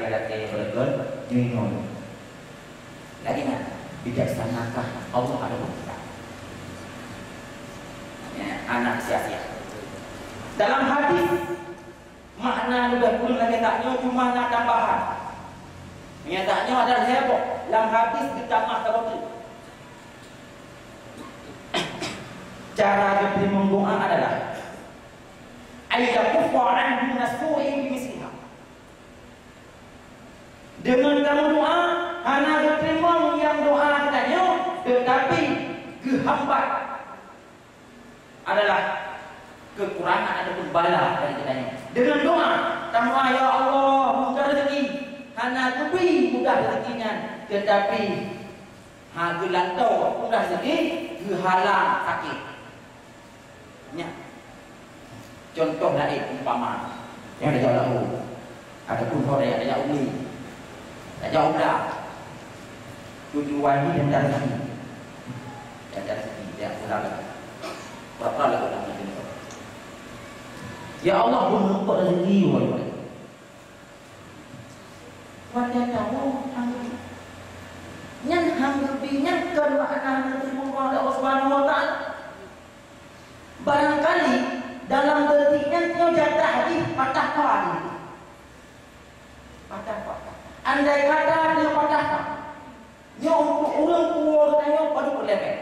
laki-laki berlegon nyuingon. Lagi nggak? Bijaksanakah Allah ada berkata. Ya, anak sia-sia. Dalam hadis makna lebih kurang lagi taknya cuma nak tambahan. Menyatakannya adalah heboh. Dalam hadis ditambah terus. Cara diterima doa adalah ayyakufu anhu nasu'i bimisliha. Dengan kamu doa, hanya diterima yang doa katanya, tetapi kehambat adalah kekurangan ataupun bala dari katanya. Dengan doa, kamu ya Allah mudah rezeki, hanya lebih mudah rezekinya, tetapi gelantau mudah rezeki, kehalang sakit. Ya. Contoh lain umpama yang ada jauh, ataupun sore ada jauh umi, ada jauh dah, tujuan ini dan dari sini, dan dari sini dia ulang lagi, berapa lagi ulang lagi. Ya Allah menuntut rezeki wajib. Wajib tahu hang, nyan hang lebih nyan kan makna terima Allah Subhanahu Wa Taala. Barangkali dalam detiknya dia jatah di patah kali. Patah. Andai kata dia patah, dia untuk orang tua katanya pada berlepet.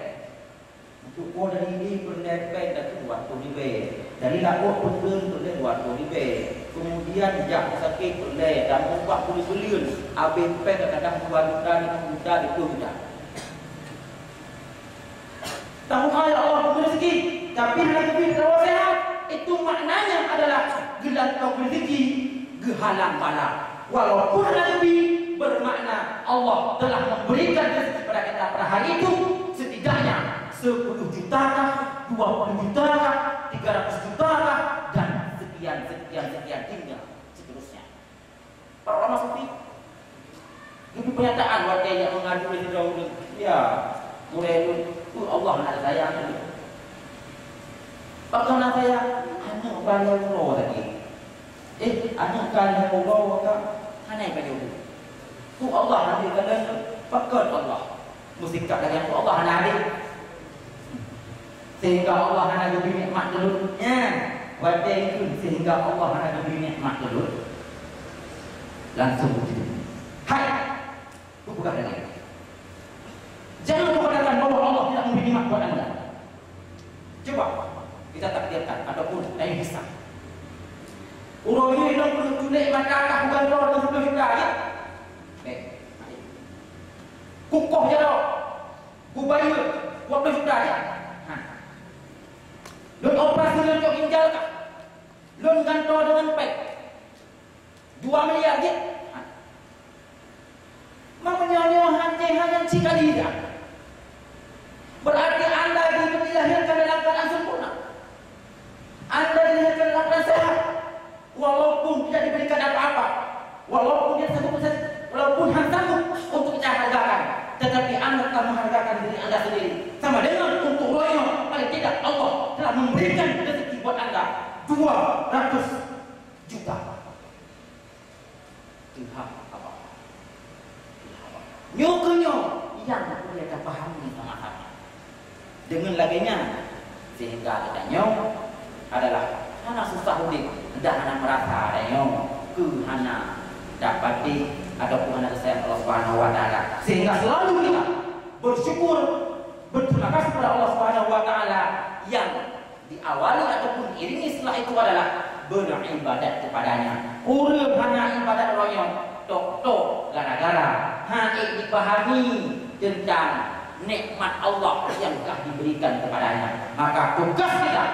Untuk tua dari ini berlepet dan waktu di be. Dari lakuk pun berlepet waktu di be. Kemudian jak sakit berlepet dan membuat kulit belian. Habis pe kadang dua juta itu sudah. Tahu ya Allah rezeki, tapi lebih kalau sehat. Itu maknanya adalah gelantau rezeki, gehalang bala. Walaupun lebih bermakna Allah telah memberikan rezeki kepada kita pada hari itu, setidaknya 10 juta, 20 juta, 300 juta, dan sekian hingga seterusnya. Para ulama sufi itu pernyataan warga yang mengadu dari dahulu. Ya, mulai itu Allah ada sayang. Bagaimana saya hanya bayar pulau tadi? Hanya kali pulau kan hanya bayar pulau. Tu Allah nanti kalian pakai Allah. Musikat lagi yang Allah nanti. Sehingga Allah hanya beri nikmat dulu. Wajah itu sehingga Allah hanya beri nikmat dulu. Langsung begitu. Hai, itu bukan lagi. Jangan kau katakan bahwa Allah tidak memberi nikmat buat anda. Coba. Kita takdirkan ataupun lain bisa. Urang ini nak menunjuk maka bukan roh dan sudah kita ya. Kukoh je roh. Kubayu waktu sudah ya. Lon operasi untuk ginjal kah? Lon gantor dengan pek. 2 miliar je. Mamanya hanya sekali dah. Berarti anda dilahirkan dalam keadaan sempurna. Anda dilahirkan dalam keadaan sehat, walaupun tidak diberikan apa-apa, walaupun dia sanggup, walaupun hanya sanggup untuk kita hargakan, tetapi anda telah menghargakan diri anda sendiri. Sama dengan untuk rohnya, paling tidak Allah telah memberikan rezeki buat anda 200 juta. Tuhan apa? Nyoknya yang boleh kita pahami sama-sama. Dengan laginya, sehingga kita nyok adalah hana susah udik, tidak hana merasa ada nyok, ke hana dapati ataupun hana kesayang Allah Subhanahu Wa Taala, sehingga selalu kita bersyukur, berterima kasih kepada Allah Subhanahu Wa Taala yang diawali ataupun iringi setelah itu adalah beribadat kepadanya. Urip hana ibadat royong, tok gara-gara hanya dipahami tentang nikmat Allah yang telah diberikan kepadanya. Maka tugas kita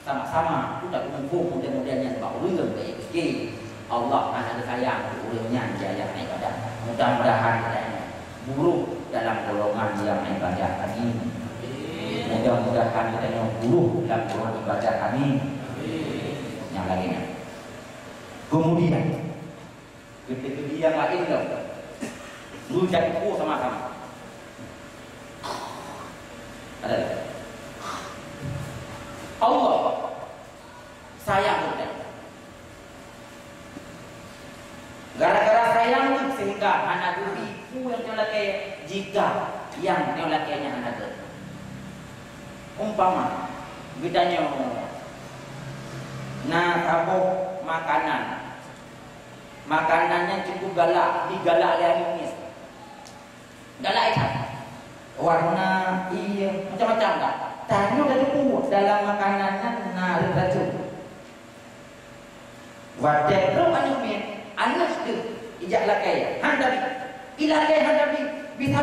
sama-sama kita menunggu mudah-mudahan sebab ulun baik rezeki Allah akan sayang ulunnya jaya ibadah. Mudah-mudahan kita buruk dalam golongan yang ibadah kami. Mudah-mudahan kita buruk dalam golongan ibadah kami. Yang lainnya. Kemudian ketika yang lain dulu jadi sama-sama. Adalah Allah sayang kepada kita. Gara-gara sayang tu sehingga anak tu ibu yang lelaki jika yang lelakinya anak tu. Umpama bedanya tabung makanannya cukup galak, digalak yang ini. Galak itu warna iya macam-macam tak? Tanya dari kuat dalam makanannya racun. Wadah belum anumin anak tu ijak lakai handabi ilakai handabi bisa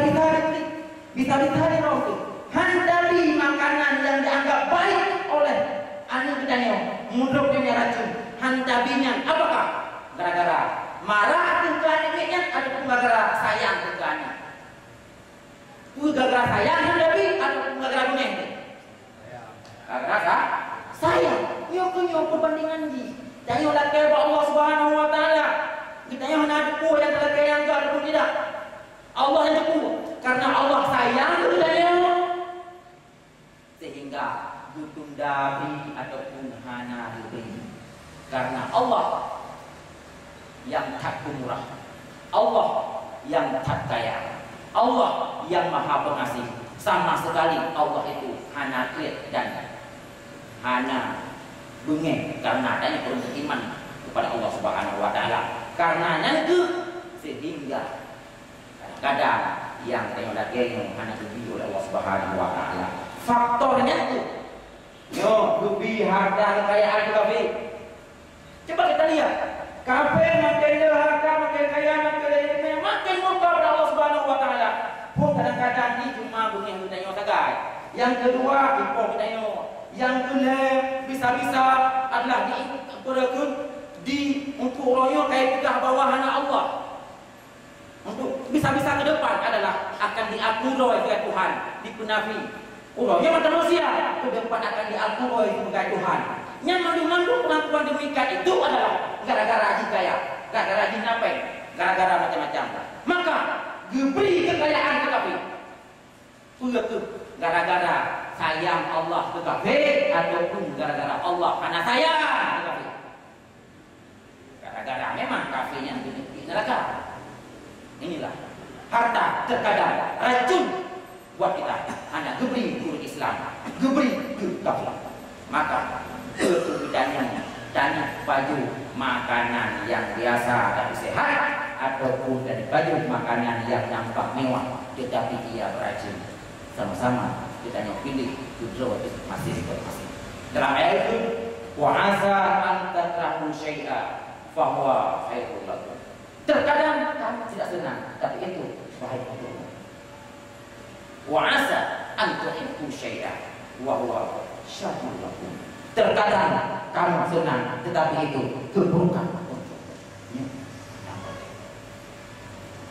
ditarik roti handabi makanan yang dianggap baik oleh anak kita ni muduk punya racun handabinya apakah gara-gara marah dengan anaknya ataupun gara-gara sayang dengan gara-gara sayang handabi ataupun gara-gara bunyi gara-gara sayang nyoku perbandingan di dan yang lakai Allah Subhanahu Wa Taala kita yang ada kuat yang lakai yang enggak ataupun tidak Allah yang kuat karena Allah sayang kita sehingga butuh dari ataupun hana diberi karena Allah yang tak murah Allah yang tak kaya Allah yang maha pengasih sama sekali Allah itu hana kredit dan hana bengeng karena adanya perintah iman kepada Allah Subhanahu Wa Taala. Karena itu sehingga kadang yang tengok lagi yang hanya diberi oleh Allah Subhanahu Wa Taala. Faktornya itu, lebih harta kekayaan kafe. Coba kita lihat, kafe makin harta, makin kaya, makin muka pada Allah Subhanahu Wa Taala. Pun kadang-kadang ini cuma bengeng kita tengok sagai. Yang kedua, impor kita tengok. Yang kedua bisa-bisa adalah di untuk royo kayak pegah bawah anak Allah. Untuk bisa-bisa ke depan adalah akan diakui oleh Tuhan, dipenafi. Royo manusia ke depan akan diakui oleh Tuhan. Yang mandu-mandu pengakuan demikian itu adalah gara-gara haji kaya, gara-gara haji napai, gara-gara macam-macam. Maka diberi kekayaan tetapi gara-gara sayang Allah ke kafir ataupun gara-gara Allah karena sayang ke kafir. Gara-gara memang kafirnya di neraka. Inilah harta terkadang racun buat kita. Hanya geberi guru Islam, geberi ke kafir. Maka kebedaannya dan baju makanan yang biasa tapi sehat ataupun dari baju makanan yang nampak mewah tetapi ia beracun. Sama-sama kita yang pilih tujuan masing-masing. Dalam ayat itu, wa asa an takrahu syai'a fa huwa khairul lakum. Terkadang kamu tidak senang, tapi itu baik untukmu. Wa asa an tuhibbu syai'a wa huwa syarrul lakum. Terkadang kamu senang, tetapi itu keburukan untukmu.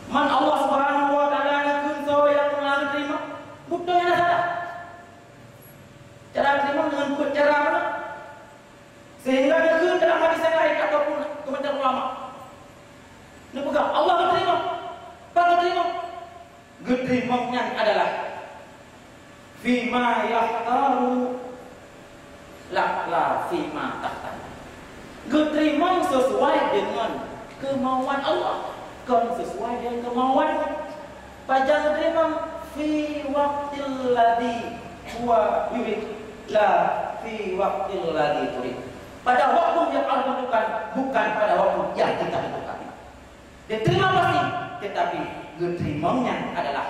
Man Allah Subhanahu Wa Taala nakun sawa yang menerima butuh yang ada. Cara terima dengan cara mana? Sehingga dia dalam hadis yang lain ataupun komentar ulama. Ini pegang Allah terima. Bagaimana terima? Gerimongnya adalah fima yahtaru la fima tahtan. Gerimong sesuai dengan kemauan Allah, kan sesuai dengan kemauan. Pajang gerimong fi waqtil ladzi huwa yurid la fi waqtil ladzi turid. Pada waktu yang Allah tentukan, bukan pada waktu yang kita tentukan. Diterima pasti, tetapi diterimanya adalah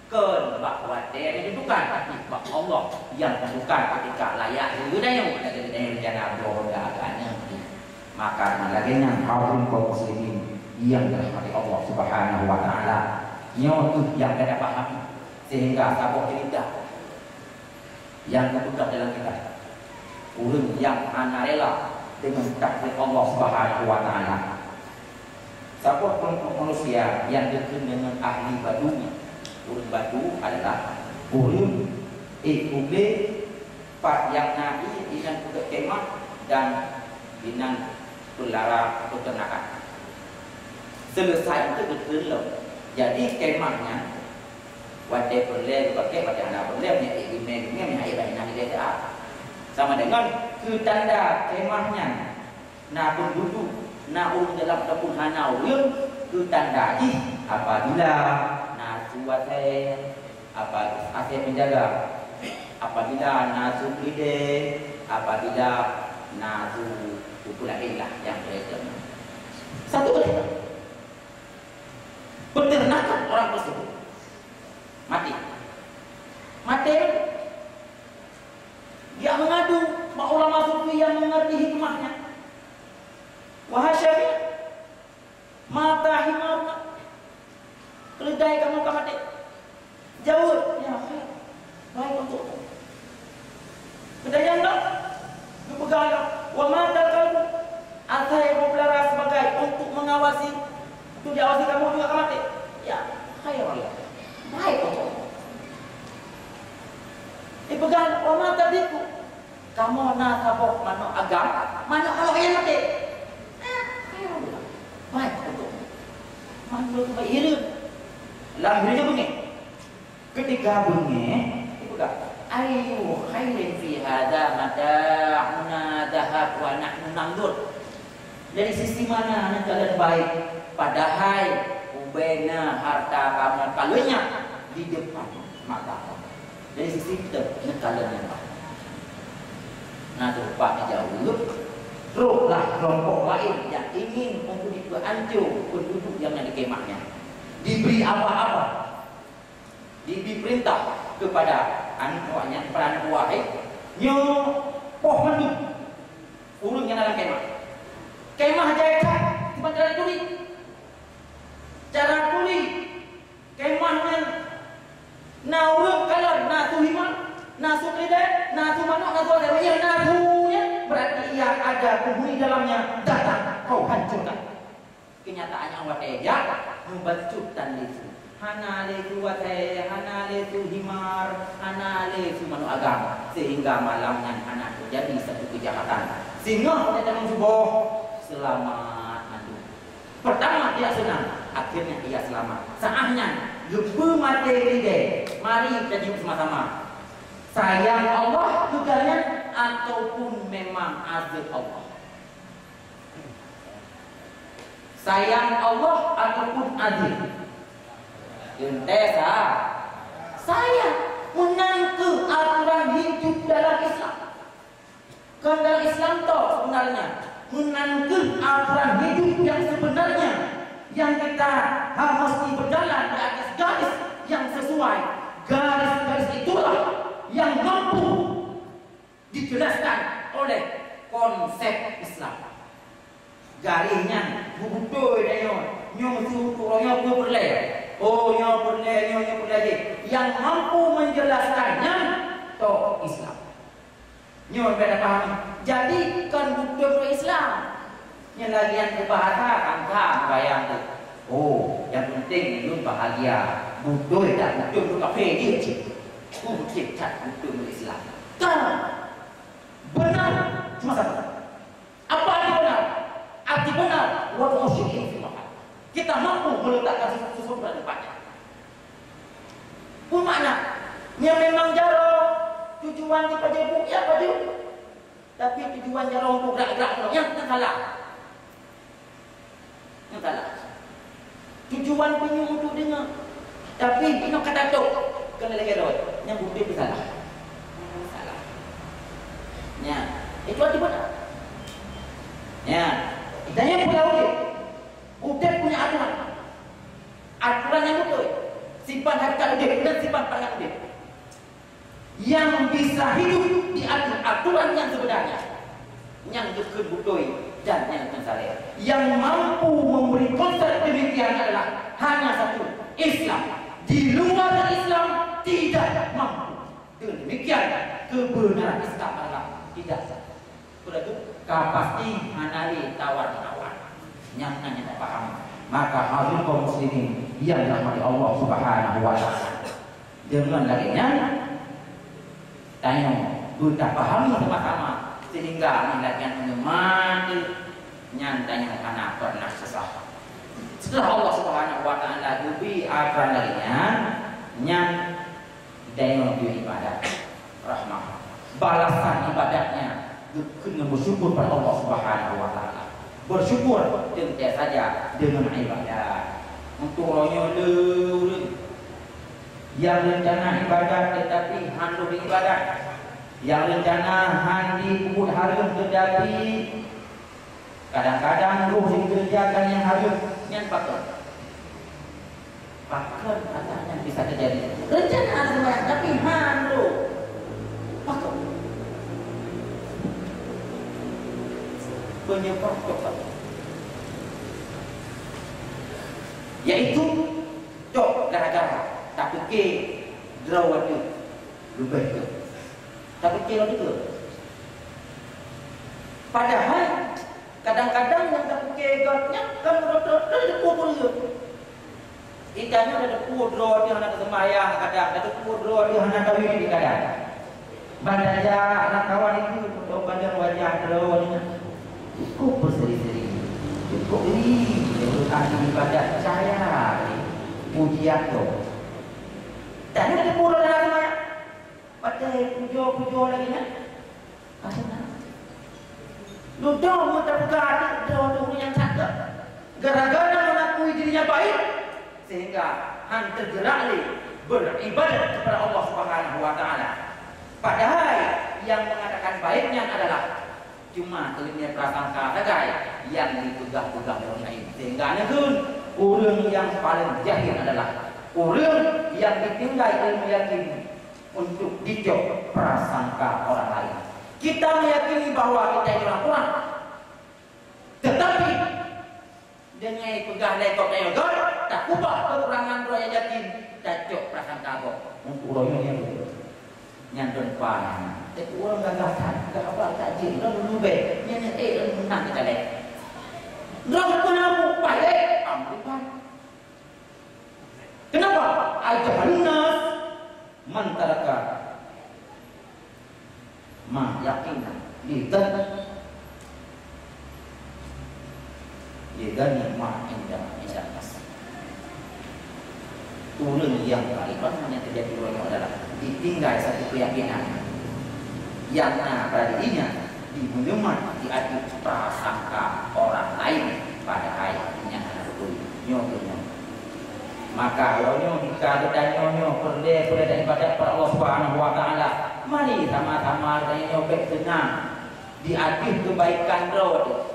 bahwa dia ditentukan, tapi Allah yang tentukan ketika layak hidayah ada rencana berada agaknya. Maka lagi-nya kaum muslimin yang dirahmati Allah Subhanahu Wa Taala. Nyotu yang kita pahami sehingga sabuk lidah yang terbuka dalam kita urun yang rela dengan takdir Allah Subhanahu Wa Taala. Sabuk kelompok manusia yang dekat dengan ahli badunya. Urun badu adalah urun ikube pak yang nabi inan kuda kemah dan inan pelara peternakan. Selesai itu betul. Jadi kemahnya wadai perleh pakai pada anak perlehnya ini ayat nak dia sama dengan tanda kemahnya na penduduk naum dalam dapur hanau yang itu tanda apabila nasu wasai apa asyik menjaga, apabila nasu lide, apabila nasu ukulahilah yang beragam. Satu kali peternakan orang tersebut mati. Dia mengadu mak ulama sufi yang mengerti hikmahnya. Wahasyabi mata himarna keledai kamu kamate jauh ya baik untuk kedayang dong kepegang wa mata kamu atai berpelara sebagai untuk mengawasi, untuk diawasi kamu juga kamate ya khairul baik untuk dipegang wa mata diku kamu na sabok mano agama mano kalau yang mati baik untuk mandu tu irin lahirnya bunyi ketika bunyi dipegang ayu khairin fi hadza mata'una dhahab wa nahnu nandur dari sisi mana yang kalian baik padahal ubena harta kamu kalunya di depan mata dari sisi kita kalian yang baik. Nah rupanya jauh rohlah kelompok lain yang ingin untuk hancur penduduk yang ada kemahnya. Diberi apa-apa, diberi perintah kepada anak-anaknya, kepada anak buahnya, nyopoh mandi, urung yang dalam kemah. Kemah jaya cuma cara tuli, kemahnya naurung kalau nasu himan, nasu kedai, nasu manok, nasu ada yang nasunya berarti yang ada penghuni dalamnya datang kau hancurkan. Kenyataannya wateja membentukkan itu. Hana lesu wateh, hana lesu himar, hana lesu manu agama sehingga malamnya hana terjadi satu kejahatan. Sehingga kita mencoba selamat nanti. Pertama dia senang, akhirnya dia selamat. Saatnya lupa materi deh. Mari kita jumpa sama-sama. Sayang Allah tugasnya ataupun memang azab Allah. Sayang Allah ataupun azab. Entesa saya menangkap aturan hidup dalam Islam. Kan dalam Islam toh sebenarnya menangkap aturan hidup yang sebenarnya yang kita harus berjalan di atas garis yang sesuai. Garis-garis itulah yang mampu dijelaskan oleh konsep Islam. Garisnya bubutoy dayo nyo suruh berle. Oh nyo berle yang mampu menjelaskannya toh Islam. Nyo beda paham. Jadi kan butuh Islam. Yang lagian ke bahasa kan bayang tu. Oh, yang penting lu bahagia. Butuh tak butuh kafe dia cik. Cek butuh Islam. Tak benar cuma satu. Apa arti benar? Arti benar wa musyrikin kita mampu meletakkan sesuatu pada tempatnya. Pun makna yang memang jauh tujuan di pajak ya pajak, tapi tujuan jauh untuk gerak-gerak yang salah. Yang salah. Tujuan punya untuk dengar, tapi ini kata tu kena lagi lewat. Yang bukti itu salah. Salah. Ya, itu arti benar. Ya, tanya pula udah punya aturan. Aturan yang betul. Simpan harta udah dan simpan pangan udah. Yang bisa hidup di atas aturan yang sebenarnya. Yang betul dan yang salah. Yang mampu memberi konsep demikian adalah hanya satu, Islam. Di luar dari Islam tidak mampu. Dengan demikian kebenaran Islam adalah tidak sah. Sudah itu pasti anali tawar-tawar. Yang nanya tak paham. Maka harus kaum muslimin yang dirahmati Allah Subhanahu wa taala. Dengan laginya tanya kita pahami sama-sama sehingga niatnya menyemati nyantanya karena pernah sesah. Setelah Allah Subhanahu wa taala dubi akan laginya nyang tanya ibadah rahmah balasan ibadahnya dengan bersyukur pada Allah Subhanahu wa taala. bersyukur tentu saja dengan ibadah. Untuk orangnya dulu yang rencana ibadat tetapi handul ibadat, yang rencana handi kubur harum tetapi kadang-kadang roh dikerjakan yang harum yang pakar katanya bisa terjadi rencana sembahyang tapi handul pakar penyebab coklat yaitu cok gara-gara tak fikir draw ada lebih ke tak fikir itu padahal kadang-kadang yang tak fikir gotnya kan ada pukul itu ikannya ada pukul dia hendak sembahyang kadang ada pukul dia hendak kawin di kadang bandaja anak kawan itu untuk bandar wajah drawnya cukup berseri-seri cukup ini ahli ibadat saya pujian tu dan ada pura dalam semuanya padahal pujo lagi kan asal duduk menterbuka duduk yang sakit gara-gara mengakui dirinya baik sehingga tergerak beribadat kepada Allah Subhanahu wa Ta'ala. Padahal yang mengatakan baiknya adalah cuma kelima prasangka saja yang dipegang-pegang orang lain sehingga negun orang yang paling jahil adalah orang yang ditinggal ilmu yakin untuk dijauh prasangka orang lain. Kita meyakini bahwa kita ini orang Quran, tetapi dengan pegang lekok lekok tak ubah kekurangan doa yang yakin tak jauh prasangka kok untuk orang yang nyandon panah. Tapi orang gagasan, apa tak jin, orang dulu be, yang orang menang kita leh. Orang kenapa balik? Amripan. Kenapa? Ajahanas mantaraka ma yakinan litan yegani ma indah isyakas. Turun yang kalimat yang terjadi orang adalah ditinggal satu keyakinan yang pada dirinya dimenyemat diadu prasangka orang lain pada ayatnya nyonya. Maka nyonya jika kita nyonya perda ibadat kepada Allah Subhanahu wa Ta'ala, mari sama-sama nyonya baik senang diadu kebaikan roh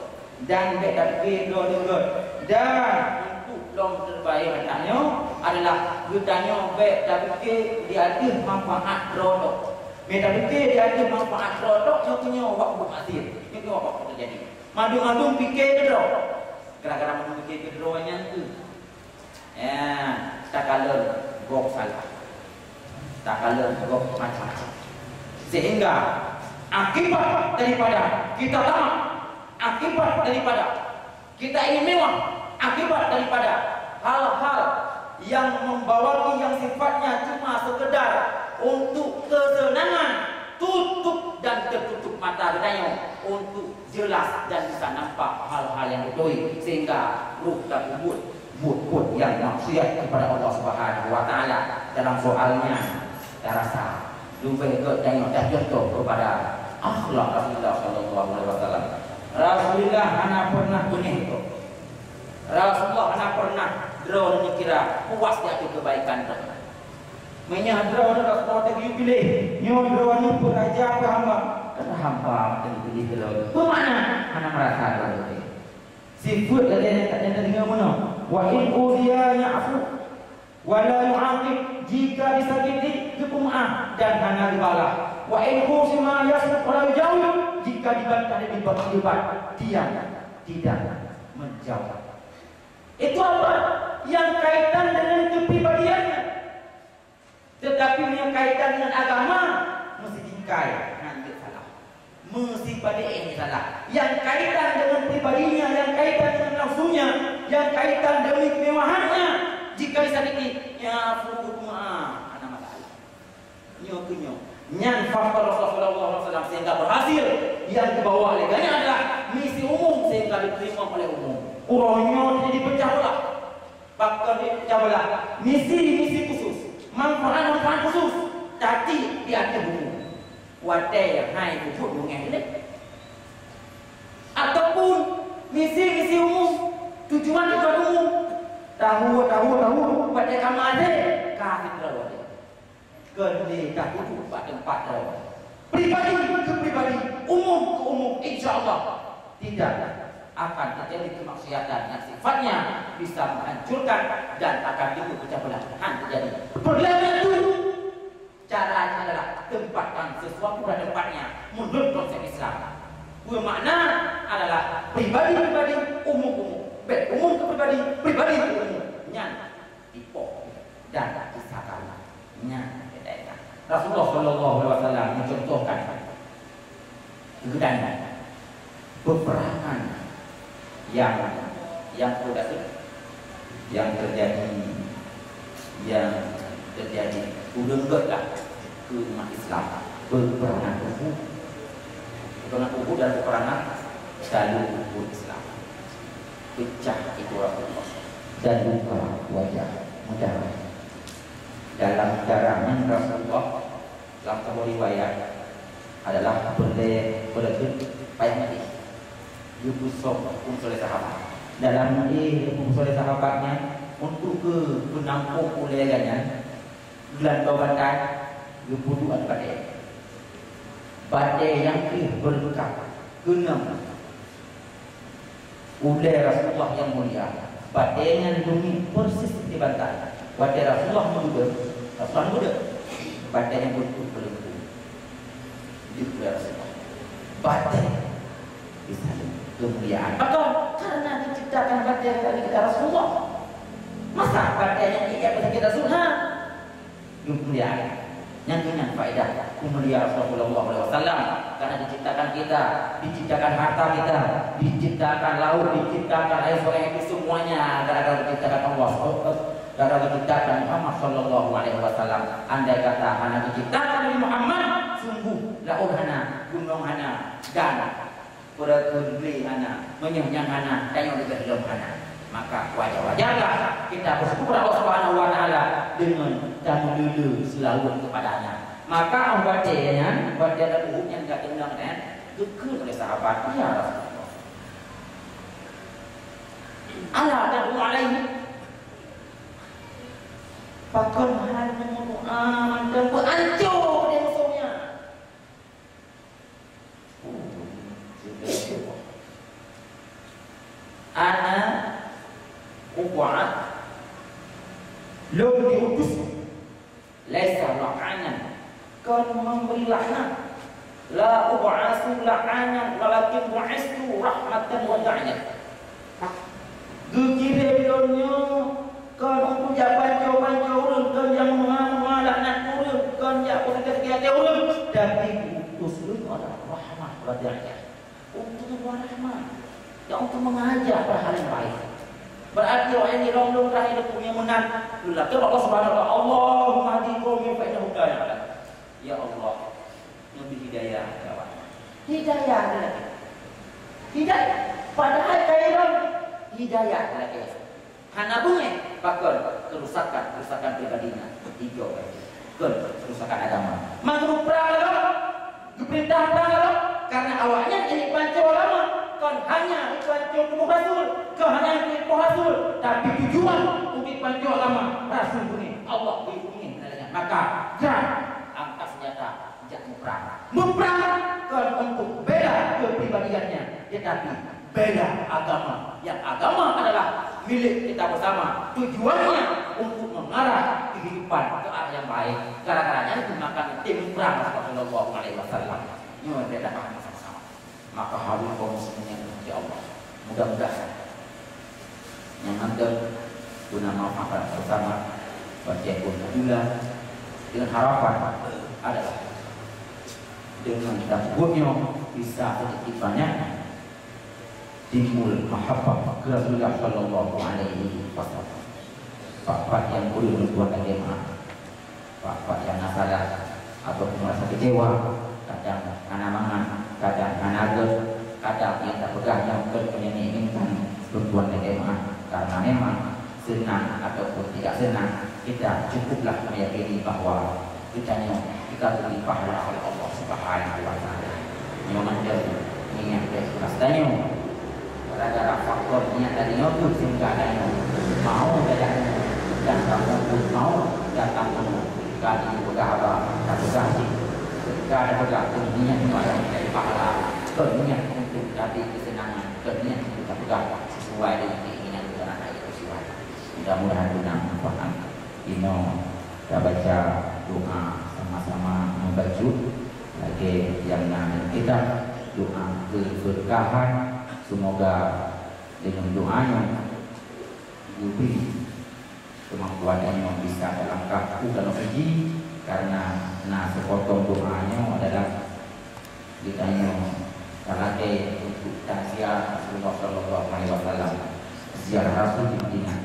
dan betul roh dan untuk long terbaik katanya adalah katanya baik tapi diadu manfaat roh. Mereka fikir dia ada manfaat rodok, dia punya waktu hasil. Ini waktu terjadi. Madu-madu fikir ke drop. Gara-gara madu fikir ke dropnya itu. Tak kalah gok salah. Tak kalah gok macam-macam. Sehingga akibat daripada kita tamak, akibat daripada kita ingin mewah, akibat daripada hal-hal yang membawa yang sifatnya cuma sekedar untuk kesenangan, tutup dan tertutup mata kita untuk jelas dan bisa nampak hal-hal yang betul sehingga ruh tersebut mukut yang maksiat kepada Allah Subhanahu wa Ta'ala dalam soalnya terasa lebih ke tengok dan contoh kepada akhlak Rasulullah sallallahu alaihi wasallam. Rasulullah anak pernah benih tu. Rasulullah anak pernah drone kira puas dia kebaikan tu. Menyadar Rasulullah tadi pilih nyodro ni pun raja apa hamba kata hamba tadi pilih drone. Bermakna anak merasa drone. Sifat dari tak ada dengan mana. Wa in udiya ya'fu wa la yu'aqib, jika disakiti cukup maaf dan hanya dibalas. Wa in khusima yasmut wa la yujawib, jika dibantah dan dibat diam tidak menjawab. Itu apa? Yang kaitan dengan kepribadiannya. Tetapi yang kaitan dengan agama mesti jingkai. Nanti salah. Mesti pada ini salah. Yang kaitan dengan pribadinya, yang kaitan dengan nafsunya, yang kaitan dengan kemewahannya, jika disakiti, ya furuma ada masalah. Nyo nyan faktor Rasulullah SAW sehingga berhasil. Yang dibawa oleh ganya adalah misi umum sehingga diterima oleh umum. Urangnya jadi pecah belah. Bahkan dipecah belah. Misi khusus, manfaat khusus, tapi dia ada umum. Wadai yang hai wujud mengenai ataupun misi umum, tujuan umum. Tahu pada kamade kafir rawat. Kerja tak itu pada tempat rawat. Pribadi ke pribadi, umum ke umum, insyaallah tidak akan terjadi kemaksiatan yang sifatnya bisa menghancurkan dan akan timbul pecah belah terjadi. Berlalu itu caranya adalah tempatkan sesuatu pada tempatnya menurut konsep Islam. Bermakna adalah pribadi umum umum ke pribadi ke umum nya tipe dan kisahkan nya bedanya. Rasulullah Shallallahu Alaihi Wasallam mencontohkan kemudian peperangan yang terjadi udenggetlah ke umat Islam, peperangan Uhud dan peperangan Jalul Islam, pecah itu Rasulullah dan luka wajah mudah dalam darahnya Rasulullah dalam sebuah riwayat adalah berlebih payah mati Yusuf oleh sahabat dalam oleh sahabatnya untuk ke penampung ulegannya gelandau badai kebutuhan badai yang berkah genam ulai Rasulullah yang mulia badai yang lindungi persis di bantai badai Rasulullah muda badai yang berlaku di ulai Rasulullah badai bisa kemuliaan. Maka karena diciptakan badai dari kita Rasulullah, masa badai yang tidak kita sunnah kemuliaan yang dengan faedah kemuliaan Rasulullah SAW karena diciptakan harta kita, diciptakan laut, diciptakan air sungai itu semuanya gara-gara diciptakan Allah, gara-gara diciptakan Muhammad Sallallahu Alaihi Wasallam. Andai kata hana diciptakan Nabi Muhammad, sungguh laut hana, gunung hana, dan berkebeli hana, menyanyang hana, dan yang lebih dalam hana. Maka wajar-wajarlah kita bersyukur Allah Subhanahu Wa Taala dengan dan dulu selalu kepadanya. Maka badainya, badai dan Uhud yang tidak kenal kekeh oleh sahabat ya Rasulullah. Allah dan alaihi pakon hal menguat dan berancur dia musuhnya. Ana ubuat belum diutus laisa la'anan kan memberi laknat la ub'asu la'anan walakin bu'istu rahmatan wa da'iyat gukire dunia kan untuk jaban-jaban urang kan yang laknat urang kan ya posisi urang tapi utus lu adalah rahmat wa da'iyat untuk rahmat yang untuk mengajak hal yang baik. Berarti orang ini long terakhir punya menang. Lulak ke Allah Subhanahu wa taala. Allahumma hdi qaumi fa innahum la ya'lamun. Ya Allah, lebih hidayah kawan. Hidayah lagi. Hidayah. Padahal kairan hidayah lagi. Hana bunge bakal kerusakan pribadinya. Hijau kerusakan agama. Makhluk perang diperintah perang karena awalnya jadi panco lama. Kan hanya pancung tubuh Rasul, hanya tubuh Rasul, tapi tujuan untuk pancung agama Rasul ini Allah ingin maka jangan angkat senjata, jangan memperang kan untuk bela kepribadiannya, tetapi bela agama yang agama adalah milik kita bersama. Tujuannya untuk mengarah kehidupan ke arah yang baik. Gara-garanya itu maka tim perang Rasulullah SAW. Ini beda paham sama-sama. Maka harus kaum muslimin yang dimuliakan Allah, mudah-mudahan yang anda guna manfaat bersama wajibun pula dengan harapan adalah dengan takutnya bisa sedikit banyak timbul mahabbah ke Rasulullah Sallallahu Alaihi Wasallam. Pak yang boleh berbuat jemaah, pak yang nasalah atau merasa kecewa, kadang mangan, kadang anaga, kadang yang tak pegah yang menginginkan berbuat jemaah karena memang senang ataupun tidak senang, kita cukuplah meyakini bahwa kita beri pahala oleh Allah Subhanahu Wa Taala. Memang dia ingat dia pastanya gara-gara faktornya tadi itu sehingga ada mau ada dan kamu pun mau datang kali beberapa satu kali ketika ada berlaku niat pada dari pahala berniat untuk tadi kesenangan berniat untuk berlaku sesuai dengan keinginan kita itu sesuai. Mudah-mudahan kita paham. Ino kita baca doa sama-sama membaca lagi yang namanya kita doa keberkahan, semoga dengan doanya lebih kemampuannya bisa dalam kaku dan uji karena sepotong doanya adalah ditanya kalate untuk takziah Rasulullah Sallallahu Alaihi Wasallam ziarah Rasul di Madinah.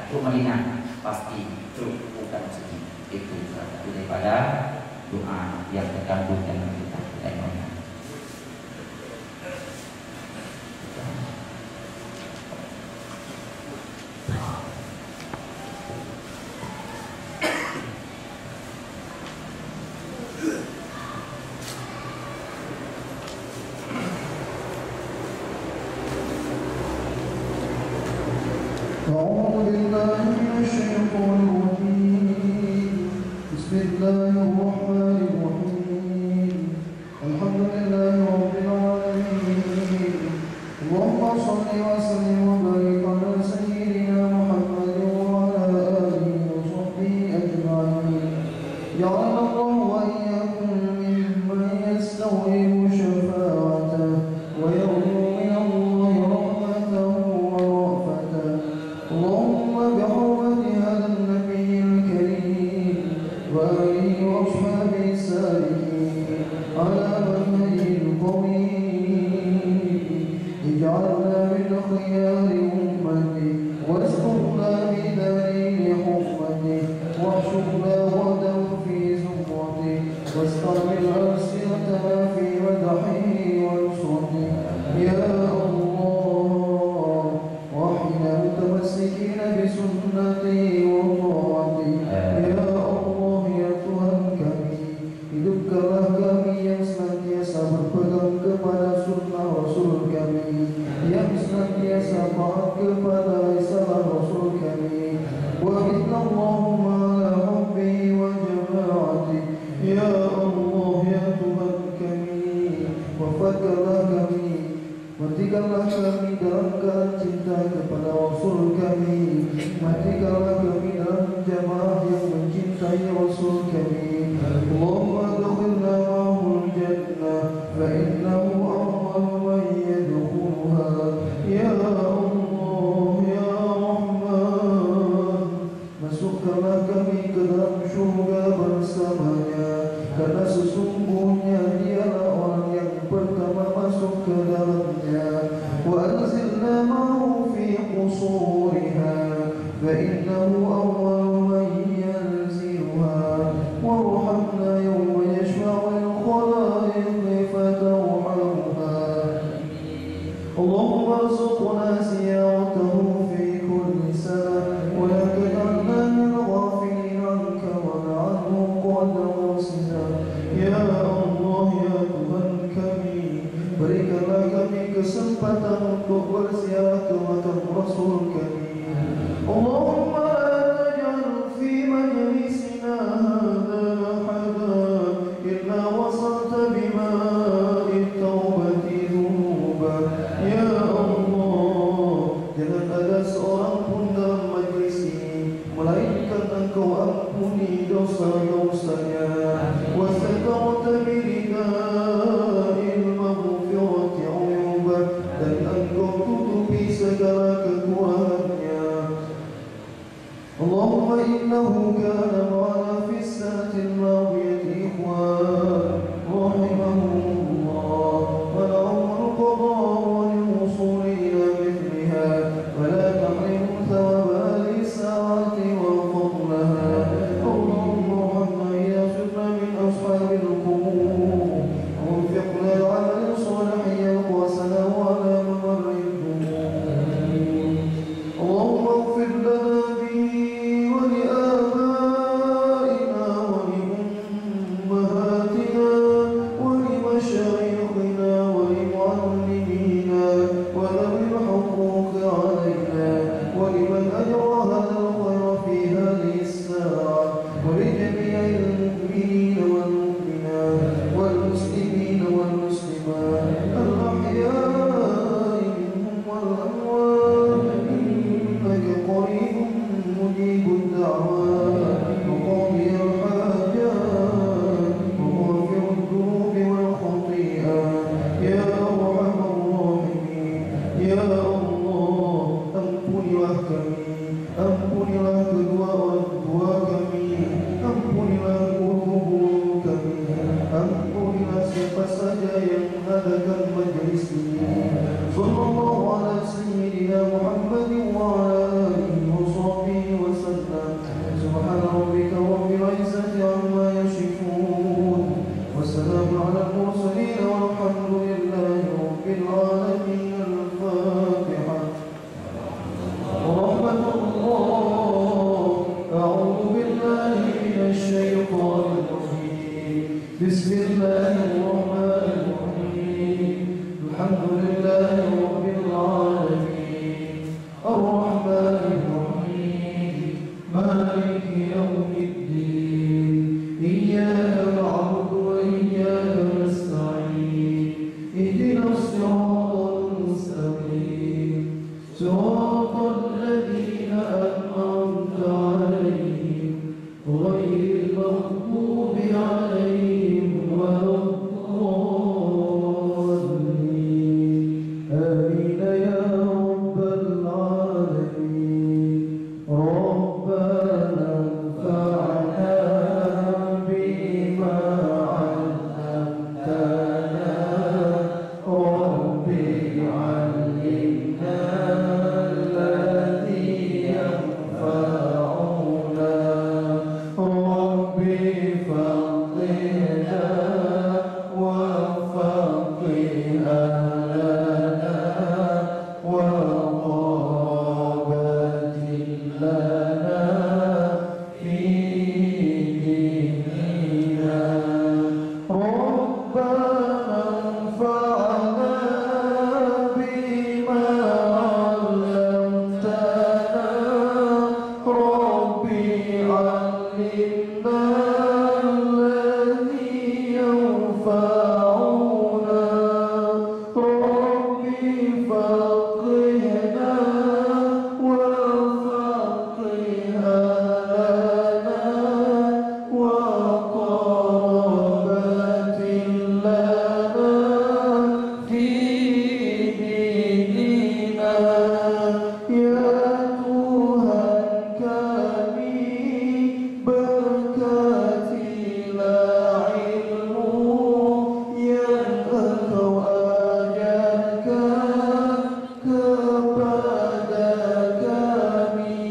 Itu Madinah pasti itu bukan sedih itu salah satu daripada doa yang terkandung dalam kitab Al-Quran. اغفر لنا به ولآبائنا ولأمهاتنا هذا المجلس صلى الله على سيدنا محمد وعلى آله وصحبه وسلم. سبحان ربك رب العزة عما يصفون وسلام على المرسلين والحمد لله رب العالمين. الفاتحة. رحمة الله. أعوذ بالله من الشيطان الرجيم. بسم الله الرحمن الرحيم. الحمد لله رب العالمين الرحمن الرحيم مالك يوم الدين. إياك نعبد وإياك نستعين. اهدنا الصراط المستقيم صراط الذين أنعمت عليهم غير المغضوب عليهم ولا الضالين. آمين يا رب العالمين. ربنا انفعنا بما علمتنا. رب علمنا الذي ينفعنا. رب فقهنا وفقهنا لنا وقربت لنا في ديننا. ربنا انفعنا بما علمتنا. رب علمنا الذي ينفعنا. رب فقهنا وفقهنا لنا وقربت لنا في ديننا. يا Tuhan kami, berkatilah ilmu yang Engkau ajarkan kepada kami.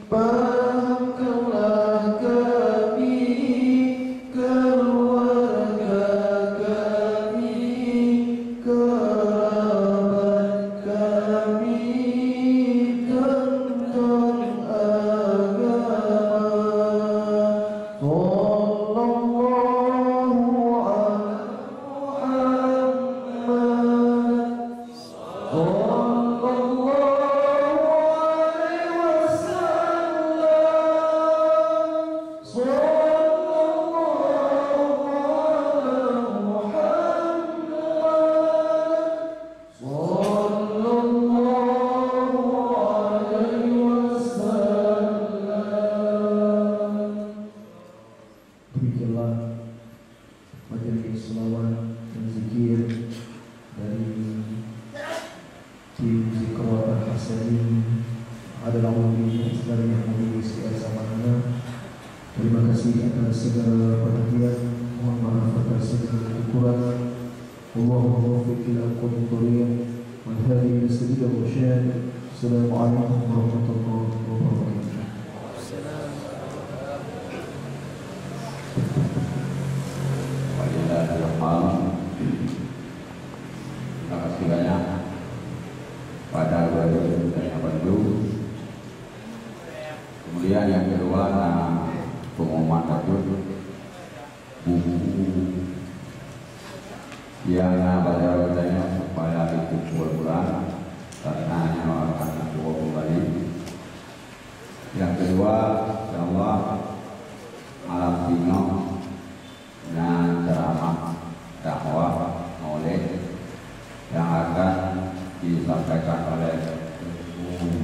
Pahamkanlah kami, keluarga kami, kerabat kami tentang agama. Sallallahu alaihi wasallam. Sallallahu ala Muhammad. Sallallahu alaihi wasallam. Demikianlah majelis selawat dan zikir dari tim Zikra Al-Hasani adalah ulama Islam yang menulis di zamannya. Terima kasih atas segala perhatian. Mohon maaf atas segala kekurangan. Allahumma waffiq ila aqwamit thariq wal hadi ila sabil ar-rasyad. Assalamualaikum warahmatullahi wabarakatuh. Terima kasih banyak pada guru dan Bandung. Kemudian yang kedua, pengumuman tajuk buku yang pada waktunya supaya itu bulan karena akan dua kembali. Yang kedua, insyaallah malam Minggu dan ceramah dakwah maulid yang akan disampaikan oleh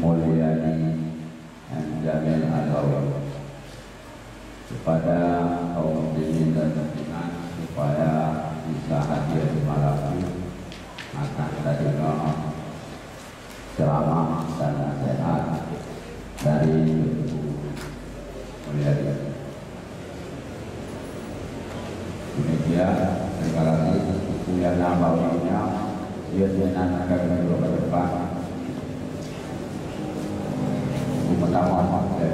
Mulyani Jamil Alawi kepada kaum muslimin dan muslimat supaya bisa hadir di malam ini. Akan ada ceramah dan nasihat dari Mulyani. Demikian, terima kasih. mulia nabawinya, dia akan ke depan. Pertama, saya